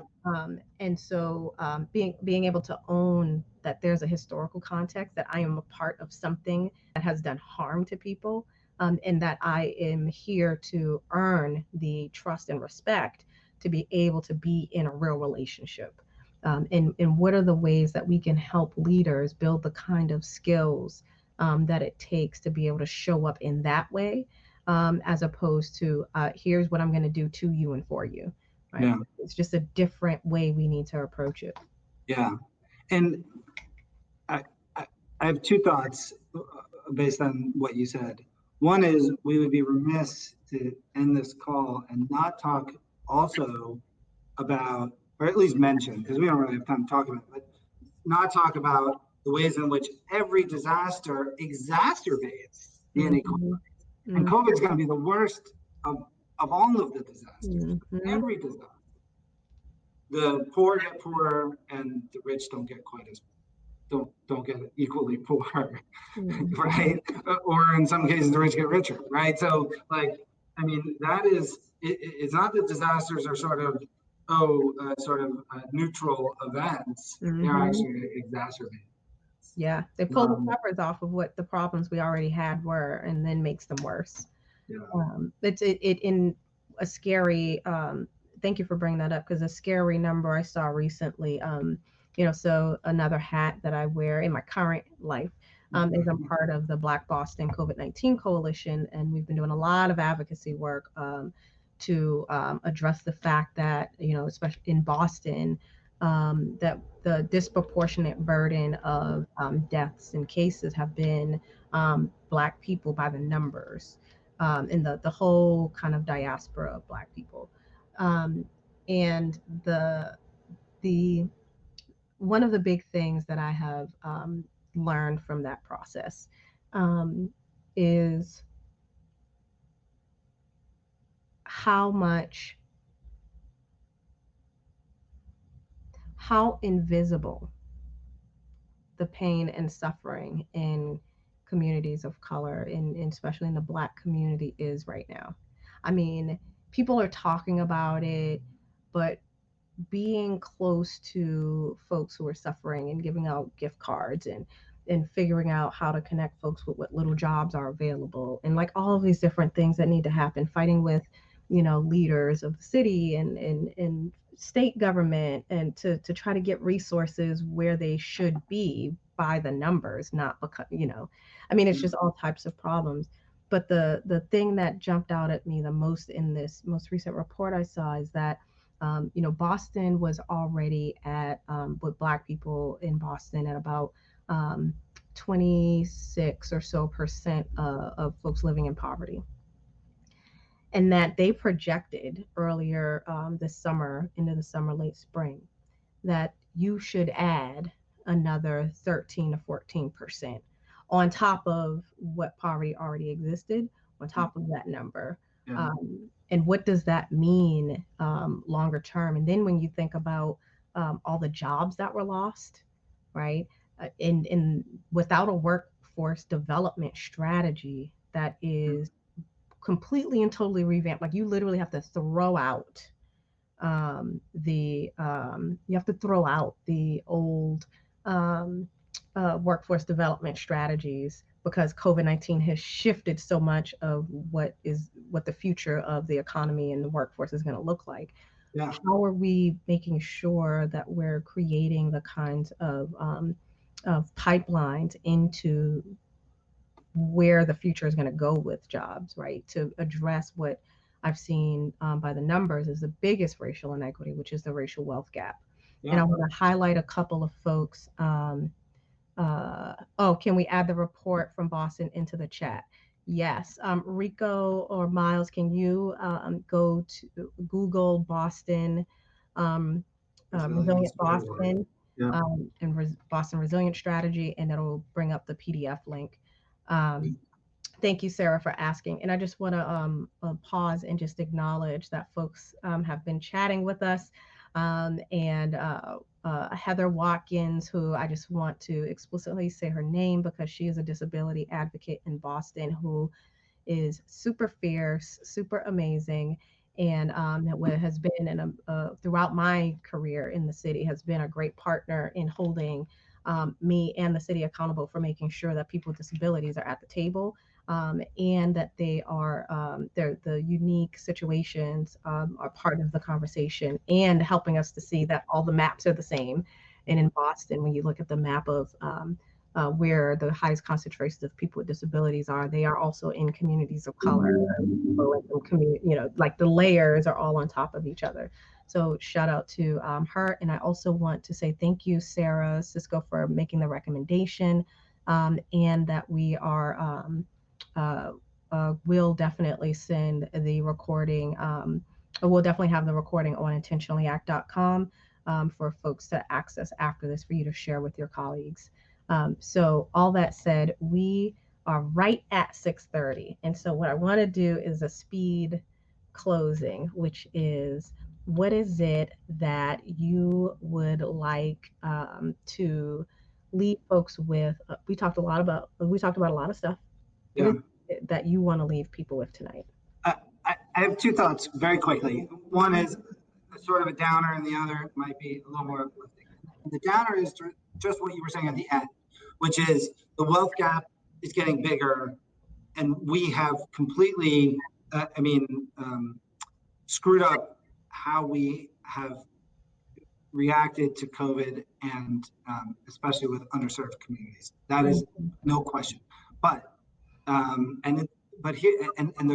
And so being able to own that there's a historical context, that I am a part of something that has done harm to people, and that I am here to earn the trust and respect to be able to be in a real relationship. And what are the ways that we can help leaders build the kind of skills that it takes to be able to show up in that way, as opposed to here's what I'm going to do to you and for you. Right? Yeah. It's just a different way we need to approach it. Yeah. And I have two thoughts based on what you said. One is we would be remiss to end this call and not talk also about, or at least mention, because we don't really have time to talk about it, but not talk about the ways in which every disaster exacerbates the inequality. And COVID is going to be the worst of all of the disasters, Mm-hmm. every disaster, the poor get poorer and the rich don't get quite as don't get equally poor, Mm-hmm. right? Or in some cases, the rich get richer, right? So, like, I mean, that is it's not that disasters are sort of neutral events. They're Mm-hmm. actually exacerbated. Yeah, they pull the Um, covers off of what the problems we already had were, and then makes them worse. yeah. It's it in a scary. Thank you for bringing that up, because a scary number I saw recently. So another hat that I wear in my current life is I'm part of the Black Boston COVID-19 Coalition, and we've been doing a lot of advocacy work to address the fact that, especially in Boston, that the disproportionate burden of deaths and cases have been Black people by the numbers, in the whole kind of diaspora of Black people. Um, and the one of the big things that I have learned from that process um, is how invisible the pain and suffering in communities of color, especially in the Black community, is right now. I mean, people are talking about it, but being close to folks who are suffering and giving out gift cards and figuring out how to connect folks with what little jobs are available, and like all of these different things that need to happen, fighting with leaders of the city and state government, and to try to get resources where they should be by the numbers, not because I mean, it's just all types of problems. But the thing that jumped out at me the most in this most recent report I saw is that Boston was already at, with Black people in Boston, at about 26 or so percent of folks living in poverty. And that they projected earlier this summer, into the summer, late spring, that you should add another 13 to 14% on top of what poverty already existed, on top of that number. Yeah. And what does that mean longer term? And then when you think about all the jobs that were lost, right? In without a workforce development strategy that is completely and totally revamped, like you literally have to throw out you have to throw out the old um, workforce development strategies, because COVID-19 has shifted so much of what the future of the economy and the workforce is going to look like. Yeah. How are we making sure that we're creating the kinds of pipelines into where the future is going to go with jobs, right? To address what I've seen by the numbers is the biggest racial inequity, which is the racial wealth gap. Yeah. And I want to highlight a couple of folks. Can we add the report from Boston into the chat? Yes. Rico or Miles, can you go to Google Boston, Resilient Boston, Yeah. and Boston Resilient Strategy, and it'll bring up the PDF link. Thank you, Sarah, for asking. And I just want to pause and just acknowledge that folks have been chatting with us. And Heather Watkins, who I just want to explicitly say her name because she is a disability advocate in Boston who is super fierce, super amazing, and has been throughout my career in the city, has been a great partner in holding me and the city accountable for making sure that people with disabilities are at the table, and that they are the unique situations are part of the conversation, and helping us to see that all the maps are the same. And in Boston, when you look at the map of where the highest concentrations of people with disabilities are, they are also in communities of color, like the layers are all on top of each other. So shout out to her. And I also want to say thank you, Sarah Cisco, for making the recommendation, and that we are will definitely send the recording. We'll definitely have the recording on intentionallyact.com for folks to access after this, for you to share with your colleagues. So all that said, we are right at 6:30. And so what I want to do is a speed closing, which is, what is it that you would like to leave folks with? We talked about a lot of stuff. Yeah. What is it that you want to leave people with tonight? I have two thoughts very quickly. One is sort of a downer, and the other might be a little more uplifting. The downer is just what you were saying at the end, which is the wealth gap is getting bigger, and we have completely, screwed up how we have reacted to COVID, and especially with underserved communities. That is no question. But the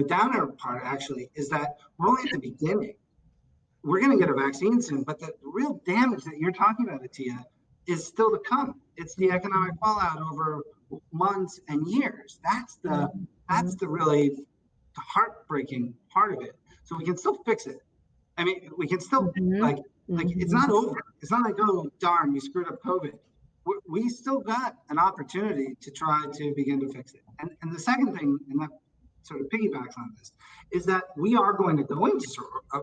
downer part actually is that we're only at the beginning. We're going to get a vaccine soon, but the real damage that you're talking about, Atyia, is still to come. It's the economic fallout over months and years. That's the really heartbreaking part of it. So we can still fix it. I mean, we can still it's not over. It's not like, oh darn, we screwed up COVID. We still got an opportunity to try to begin to fix it. And the second thing, and that sort of piggybacks on this, is that we are going to go into sort of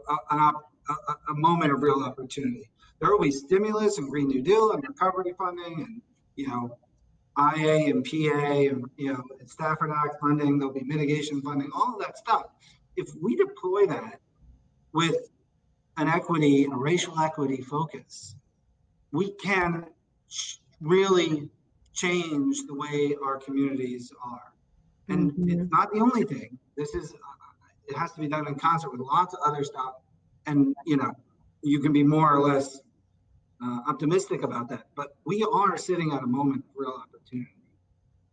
a moment of real opportunity. There will be stimulus and Green New Deal and recovery funding, and IA and PA, and Stafford Act funding. There'll be mitigation funding, all of that stuff. If we deploy that with a racial equity focus, we can really change the way our communities are. And it's not the only thing. This is, it has to be done in concert with lots of other stuff. And, you can be more or less optimistic about that. But we are sitting at a moment of real opportunity.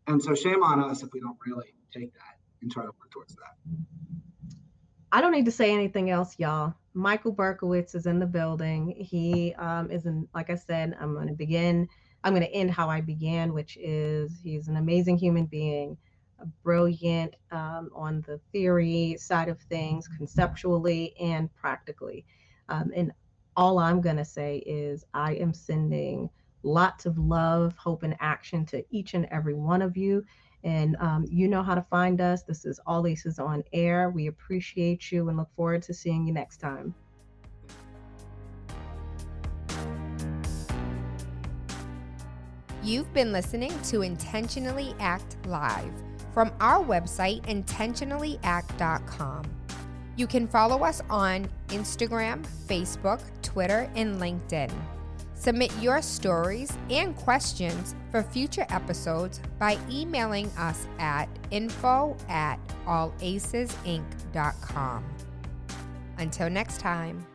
And so shame on us if we don't really take that and try to work towards that. I don't need to say anything else, y'all. Michael Berkowitz is in the building. He is like I said, I'm going to end how I began, which is, he's an amazing human being, brilliant on the theory side of things, conceptually and practically. And all I'm going to say is I am sending lots of love, hope, and action to each and every one of you. And you know how to find us. This is All Aces on Air. We appreciate you and look forward to seeing you next time. You've been listening to Intentionally Act Live from our website, intentionallyact.com. You can follow us on Instagram, Facebook, Twitter, and LinkedIn. Submit your stories and questions for future episodes by emailing us at info@allacesinc.com. Until next time.